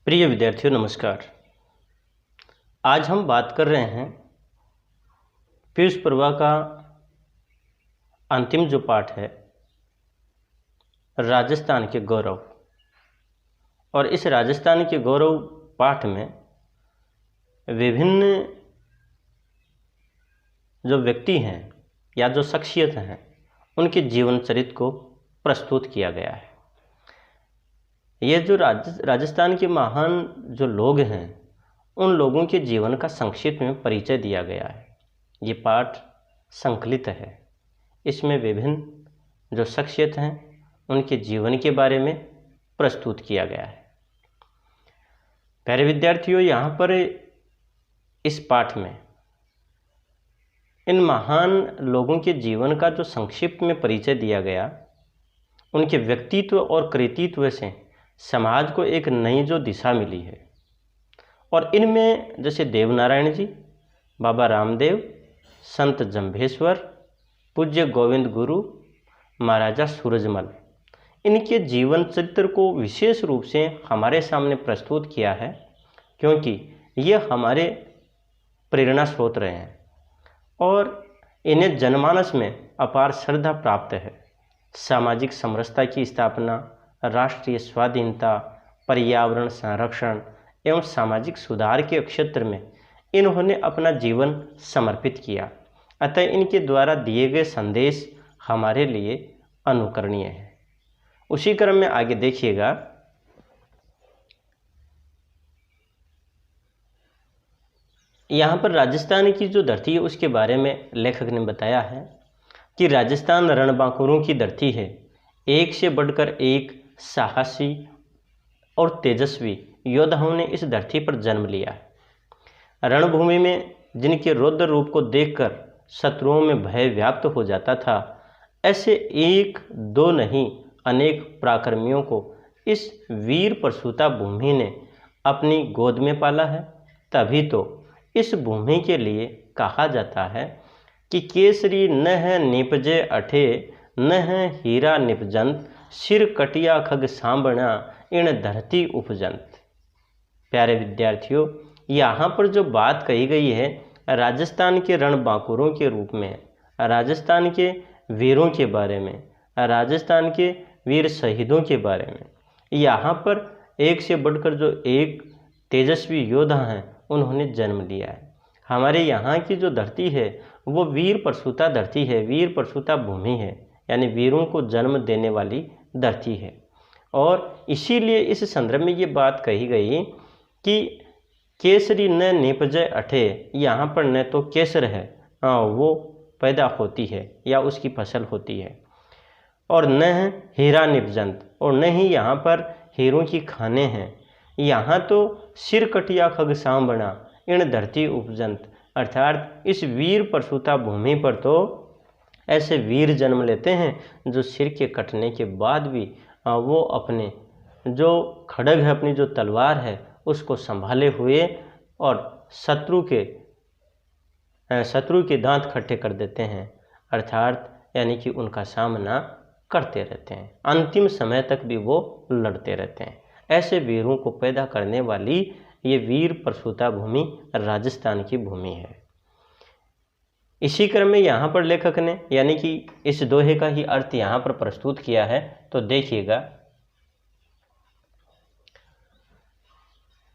प्रिय विद्यार्थियों नमस्कार। आज हम बात कर रहे हैं पीयूष पर्वा का अंतिम जो पाठ है राजस्थान के गौरव। और इस राजस्थान के गौरव पाठ में विभिन्न जो व्यक्ति हैं या जो शख्सियत हैं उनके जीवन चरित्र को प्रस्तुत किया गया है। ये जो राजस्थान के महान जो लोग हैं उन लोगों के जीवन का संक्षिप्त में परिचय दिया गया है। ये पाठ संकलित है, इसमें विभिन्न जो शख्सियत हैं उनके जीवन के बारे में प्रस्तुत किया गया है। प्यारे विद्यार्थियों, यहाँ पर इस पाठ में इन महान लोगों के जीवन का जो संक्षिप्त में परिचय दिया गया, उनके व्यक्तित्व और कृतित्व से समाज को एक नई जो दिशा मिली है। और इनमें जैसे देवनारायण जी, बाबा रामदेव, संत जंभेश्वर, पूज्य गोविंद गुरु, महाराजा सूरजमल, इनके जीवन चरित्र को विशेष रूप से हमारे सामने प्रस्तुत किया है, क्योंकि ये हमारे प्रेरणा स्रोत रहे हैं और इन्हें जनमानस में अपार श्रद्धा प्राप्त है। सामाजिक समरसता की स्थापना, राष्ट्रीय स्वाधीनता, पर्यावरण संरक्षण एवं सामाजिक सुधार के क्षेत्र में इन्होंने अपना जीवन समर्पित किया। अतः इनके द्वारा दिए गए संदेश हमारे लिए अनुकरणीय है। उसी क्रम में आगे देखिएगा, यहाँ पर राजस्थान की जो धरती है उसके बारे में लेखक ने बताया है कि राजस्थान रणबांकुरों की धरती है। एक से बढ़कर एक साहसी और तेजस्वी योद्धाओं ने इस धरती पर जन्म लिया है। रणभूमि में जिनके रौद्र रूप को देखकर शत्रुओं में भय व्याप्त हो जाता था, ऐसे एक दो नहीं अनेक पराक्रमियों को इस वीर प्रसूता भूमि ने अपनी गोद में पाला है। तभी तो इस भूमि के लिए कहा जाता है कि केसरी न है निपजे अठे, न है हीरा निपजंत, सिर कटिया खग सांबना, इन धरती उपजंत। प्यारे विद्यार्थियों, यहाँ पर जो बात कही गई है राजस्थान के रणबांकुरों के रूप में, राजस्थान के वीरों के बारे में, राजस्थान के वीर शहीदों के बारे में, यहाँ पर एक से बढ़कर जो एक तेजस्वी योद्धा हैं उन्होंने जन्म लिया है। हमारे यहाँ की जो धरती है वो वीर प्रसूता धरती है, वीर प्रसूता भूमि है, यानी वीरों को जन्म देने वाली धरती है। और इसीलिए इस संदर्भ में ये बात कही गई कि केसरी न निपजय अठे, यहाँ पर न तो केसर है वो पैदा होती है या उसकी फसल होती है, और न है हीरा निपजंत, और न ही यहाँ पर हीरों की खाने हैं। यहाँ तो सिर कटिया खग सांबना, इन धरती उपजंत, अर्थात इस वीर प्रसूता भूमि पर तो ऐसे वीर जन्म लेते हैं जो सिर के कटने के बाद भी वो अपने जो खड्ग है, अपनी जो तलवार है उसको संभाले हुए और शत्रु के दांत खट्टे कर देते हैं, अर्थात यानी कि उनका सामना करते रहते हैं, अंतिम समय तक भी वो लड़ते रहते हैं। ऐसे वीरों को पैदा करने वाली ये वीर प्रसूता भूमि राजस्थान की भूमि है। इसी क्रम में यहाँ पर लेखक ने यानी कि इस दोहे का ही अर्थ यहाँ पर प्रस्तुत किया है। तो देखिएगा,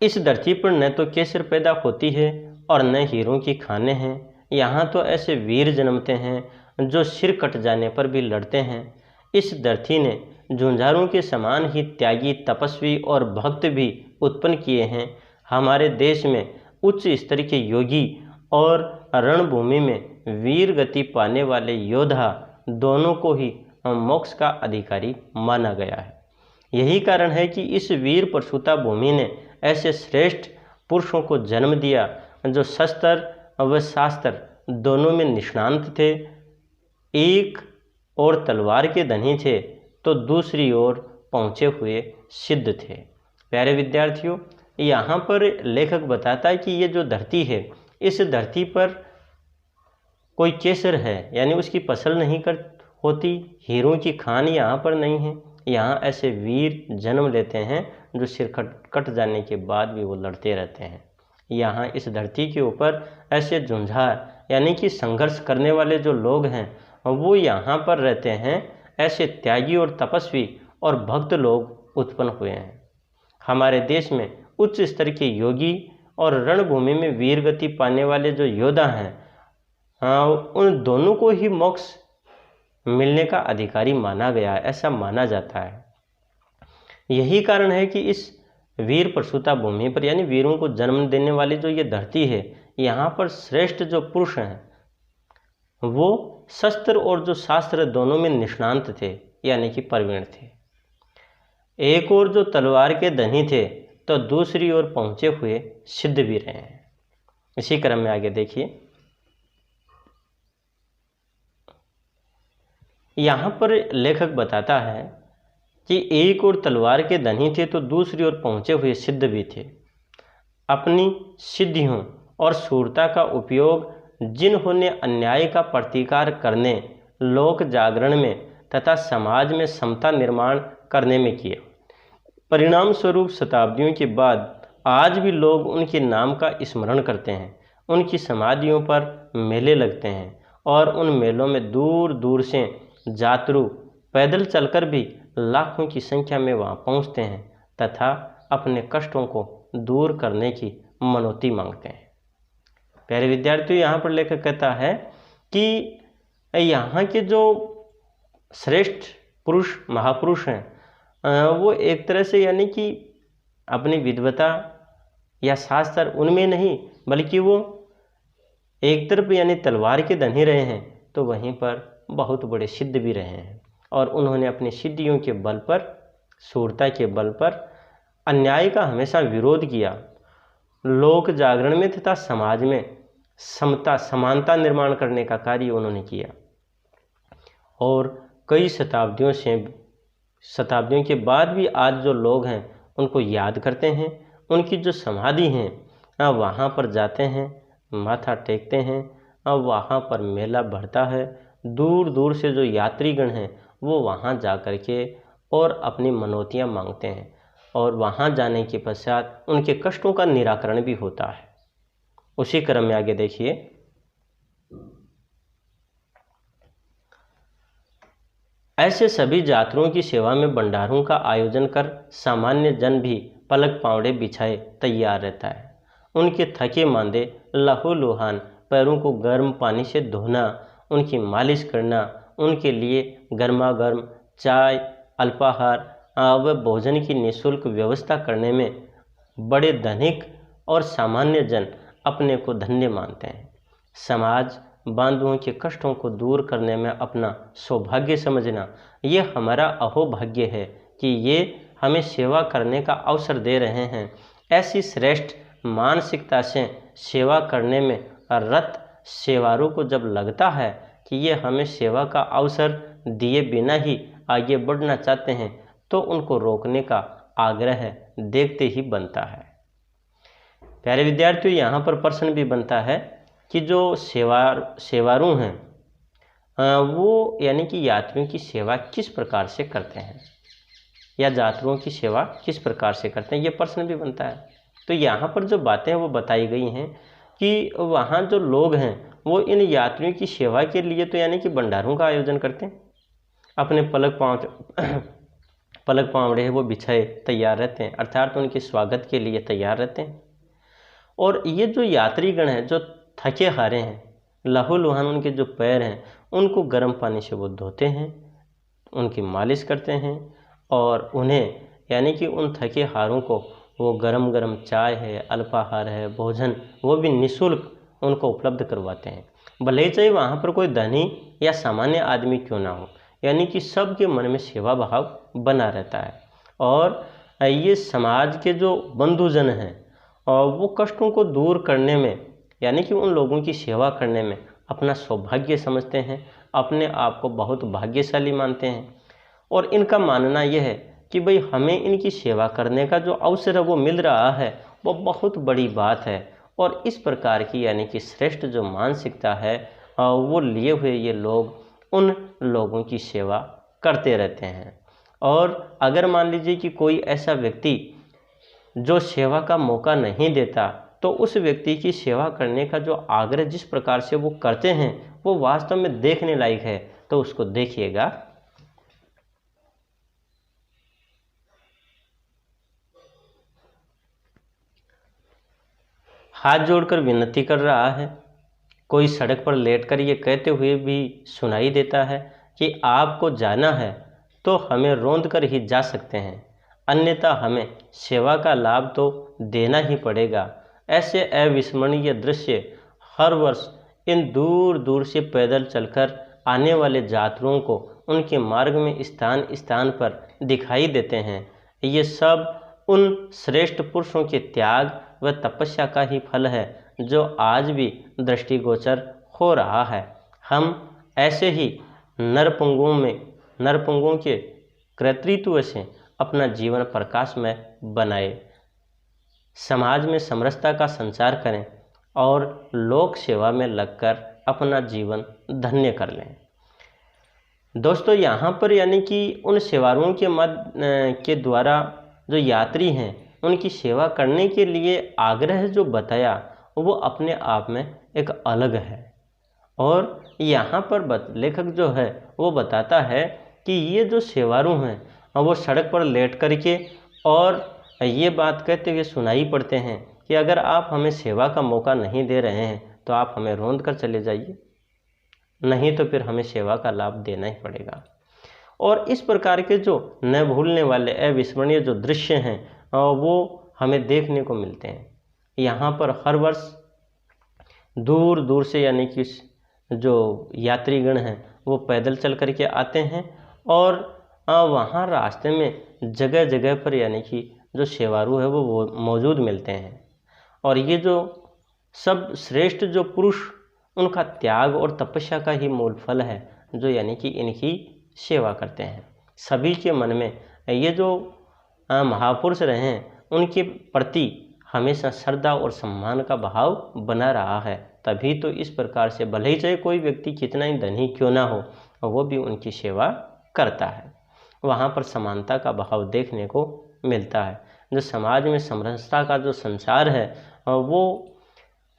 इस धरती पर न तो केसर पैदा होती है और न हीरों की खाने हैं। यहाँ तो ऐसे वीर जन्मते हैं जो सिर कट जाने पर भी लड़ते हैं। इस धरती ने झुंझारों के समान ही त्यागी, तपस्वी और भक्त भी उत्पन्न किए हैं। हमारे देश में उच्च स्तर के योगी और रणभूमि में वीर गति पाने वाले योद्धा दोनों को ही मोक्ष का अधिकारी माना गया है। यही कारण है कि इस वीर प्रसूता भूमि ने ऐसे श्रेष्ठ पुरुषों को जन्म दिया जो शस्त्र व शास्त्र दोनों में निष्णांत थे। एक और तलवार के धनी थे तो दूसरी ओर पहुँचे हुए सिद्ध थे। प्यारे विद्यार्थियों, यहाँ पर लेखक बताता है कि ये जो धरती है, इस धरती पर कोई केसर है यानी उसकी फसल नहीं होती, हीरों की खान यहाँ पर नहीं है, यहाँ ऐसे वीर जन्म लेते हैं जो सिर कट जाने के बाद भी वो लड़ते रहते हैं। यहाँ इस धरती के ऊपर ऐसे झुंझार यानी कि संघर्ष करने वाले जो लोग हैं वो यहाँ पर रहते हैं। ऐसे त्यागी और तपस्वी और भक्त लोग उत्पन्न हुए हैं। हमारे देश में उच्च स्तर के योगी और रणभूमि में वीरगति पाने वाले जो योद्धा हैं, उन दोनों को ही मोक्ष मिलने का अधिकारी माना गया है, ऐसा माना जाता है। यही कारण है कि इस वीर प्रसूता भूमि पर यानी वीरों को जन्म देने वाली जो ये धरती है, यहाँ पर श्रेष्ठ जो पुरुष हैं वो शस्त्र और जो शास्त्र दोनों में निष्णांत थे यानी कि प्रवीण थे। एक और जो तलवार के धनी थे तो दूसरी ओर पहुंचे हुए सिद्ध भी रहे हैं। इसी क्रम में आगे देखिए, यहाँ पर लेखक बताता है कि एक और तलवार के धनी थे तो दूसरी ओर पहुंचे हुए सिद्ध भी थे। अपनी सिद्धियों और शूरता का उपयोग जिन्होंने अन्याय का प्रतिकार करने, लोक जागरण में तथा समाज में समता निर्माण करने में किया, परिणाम स्वरूप शताब्दियों के बाद आज भी लोग उनके नाम का स्मरण करते हैं। उनकी समाधियों पर मेले लगते हैं और उन मेलों में दूर दूर से यात्रु पैदल चलकर भी लाखों की संख्या में वहाँ पहुँचते हैं तथा अपने कष्टों को दूर करने की मनौती मांगते हैं। प्यारे विद्यार्थियों, यहाँ पर लेखक कहता है कि यहाँ के जो श्रेष्ठ पुरुष महापुरुष हैं वो एक तरह से यानी कि अपनी विद्वता या शास्त्र उनमें नहीं बल्कि वो एक तरफ यानी तलवार के धनी रहे हैं तो वहीं पर बहुत बड़े सिद्ध भी रहे हैं और उन्होंने अपनी सिद्धियों के बल पर, शूरता के बल पर अन्याय का हमेशा विरोध किया। लोक जागरण में तथा समाज में समता समानता निर्माण करने का कार्य उन्होंने किया और कई शताब्दियों के बाद भी आज जो लोग हैं उनको याद करते हैं। उनकी जो समाधि हैं वहाँ पर जाते हैं, माथा टेकते हैं और वहाँ पर मेला बढ़ता है। दूर दूर से जो यात्रीगण हैं वो वहाँ जा कर के और अपनी मनौतियाँ मांगते हैं और वहाँ जाने के पश्चात उनके कष्टों का निराकरण भी होता है। उसी क्रम में आगे देखिए, ऐसे सभी यात्रियों की सेवा में भंडारों का आयोजन कर सामान्य जन भी पलक पावड़े बिछाए तैयार रहता है। उनके थके मांदे लहूलुहान पैरों को गर्म पानी से धोना, उनकी मालिश करना, उनके लिए गर्मा गर्म चाय, अल्पाहार व भोजन की निःशुल्क व्यवस्था करने में बड़े धनिक और सामान्य जन अपने को धन्य मानते हैं। समाज बांधुओं के कष्टों को दूर करने में अपना सौभाग्य समझना, ये हमारा अहोभाग्य है कि ये हमें सेवा करने का अवसर दे रहे हैं। ऐसी श्रेष्ठ मानसिकता से सेवा करने में रत सेवारू को जब लगता है कि ये हमें सेवा का अवसर दिए बिना ही आगे बढ़ना चाहते हैं तो उनको रोकने का आग्रह देखते ही बनता है। प्यारे विद्यार्थियों, यहाँ पर प्रश्न भी बनता है कि जो सेवारू हैं वो यानी कि यात्रियों की सेवा किस प्रकार से करते हैं या यात्रियों की सेवा किस प्रकार से करते हैं, ये प्रश्न भी बनता है। तो यहाँ पर जो बातें वो बताई गई हैं कि वहाँ जो लोग हैं वो इन यात्रियों की सेवा के लिए तो यानी कि भंडारों का आयोजन करते हैं, अपने पलक पावड़े वो बिछाए तैयार रहते हैं, अर्थात उनके स्वागत के लिए तैयार रहते हैं। और ये जो यात्रीगण हैं जो थके हारे हैं, लहूलुहान उनके जो पैर हैं उनको गर्म पानी से वो धोते हैं, उनकी मालिश करते हैं और उन्हें यानी कि उन थके हारों को वो गरम गरम चाय है, अल्पाहार है, भोजन वो भी निःशुल्क उनको उपलब्ध करवाते हैं। भले ही चाहे वहाँ पर कोई धनी या सामान्य आदमी क्यों ना हो, यानी कि सबके मन में सेवा भाव बना रहता है। और ये समाज के जो बंधुजन हैं और वो कष्टों को दूर करने में यानी कि उन लोगों की सेवा करने में अपना सौभाग्य समझते हैं, अपने आप को बहुत भाग्यशाली मानते हैं। और इनका मानना यह है कि भाई हमें इनकी सेवा करने का जो अवसर है वो मिल रहा है, वो बहुत बड़ी बात है। और इस प्रकार की यानी कि श्रेष्ठ जो मानसिकता है वो लिए हुए ये लोग उन लोगों की सेवा करते रहते हैं। और अगर मान लीजिए कि कोई ऐसा व्यक्ति जो सेवा का मौका नहीं देता, तो उस व्यक्ति की सेवा करने का जो आग्रह जिस प्रकार से वो करते हैं वो वास्तव में देखने लायक है। तो उसको देखिएगा। हाथ जोड़कर विनती कर रहा है। कोई सड़क पर लेटकर ये कहते हुए भी सुनाई देता है कि आपको जाना है तो हमें रौंद कर ही जा सकते हैं, अन्यथा हमें सेवा का लाभ तो देना ही पड़ेगा। ऐसे अविस्मरणीय दृश्य हर वर्ष इन दूर दूर से पैदल चलकर आने वाले यात्रियों को उनके मार्ग में स्थान स्थान पर दिखाई देते हैं। ये सब उन श्रेष्ठ पुरुषों के त्याग व तपस्या का ही फल है जो आज भी दृष्टिगोचर हो रहा है। हम ऐसे ही नरपुंगों के कृतित्व से अपना जीवन प्रकाशमय बनाए, समाज में समरसता का संचार करें और लोक सेवा में लगकर अपना जीवन धन्य कर लें। दोस्तों, यहाँ पर यानी कि उन सेवारुओं के द्वारा जो यात्री हैं उनकी सेवा करने के लिए आग्रह जो बताया वो अपने आप में एक अलग है। और यहाँ पर लेखक जो है वो बताता है कि ये जो सेवारू हैं वो सड़क पर लेट करके और ये बात कहते हुए सुनाई पड़ते हैं कि अगर आप हमें सेवा का मौका नहीं दे रहे हैं तो आप हमें रौंद कर चले जाइए, नहीं तो फिर हमें सेवा का लाभ देना ही पड़ेगा। और इस प्रकार के जो न भूलने वाले अविस्मरणीय जो दृश्य हैं वो हमें देखने को मिलते हैं। यहाँ पर हर वर्ष दूर दूर से यानी कि जो यात्रीगण हैं वो पैदल चल कर के आते हैं और वहाँ रास्ते में जगह जगह पर यानी कि जो सेवारू है वो मौजूद मिलते हैं। और ये जो सब श्रेष्ठ जो पुरुष उनका त्याग और तपस्या का ही मूल फल है जो यानी कि इनकी सेवा करते हैं। सभी के मन में ये जो महापुरुष रहे हैं उनके प्रति हमेशा श्रद्धा और सम्मान का भाव बना रहा है। तभी तो इस प्रकार से भले ही चाहे कोई व्यक्ति कितना ही धनी क्यों ना हो वो भी उनकी सेवा करता है। वहाँ पर समानता का भाव देखने को मिलता है। जो समाज में समरसता का जो संचार है वो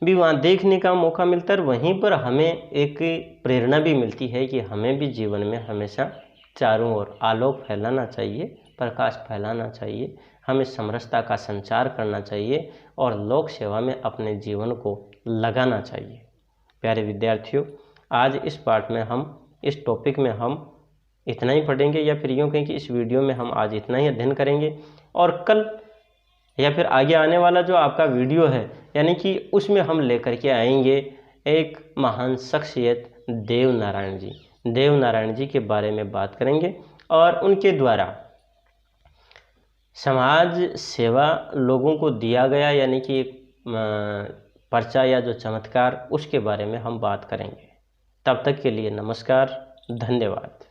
भी वहाँ देखने का मौका मिलता है। वहीं पर हमें एक प्रेरणा भी मिलती है कि हमें भी जीवन में हमेशा चारों ओर आलोक फैलाना चाहिए, प्रकाश फैलाना चाहिए, हमें समरसता का संचार करना चाहिए और लोक सेवा में अपने जीवन को लगाना चाहिए। प्यारे विद्यार्थियों, आज इस पाठ में हम इस टॉपिक में हम इतना ही पढ़ेंगे, या फिर यूँ कहें कि इस वीडियो में हम आज इतना ही अध्ययन करेंगे। और कल या फिर आगे आने वाला जो आपका वीडियो है यानी कि उसमें हम लेकर के आएंगे एक महान शख्सियत देव नारायण जी के बारे में बात करेंगे और उनके द्वारा समाज सेवा लोगों को दिया गया यानी कि एक पर्चा या जो चमत्कार उसके बारे में हम बात करेंगे। तब तक के लिए नमस्कार, धन्यवाद।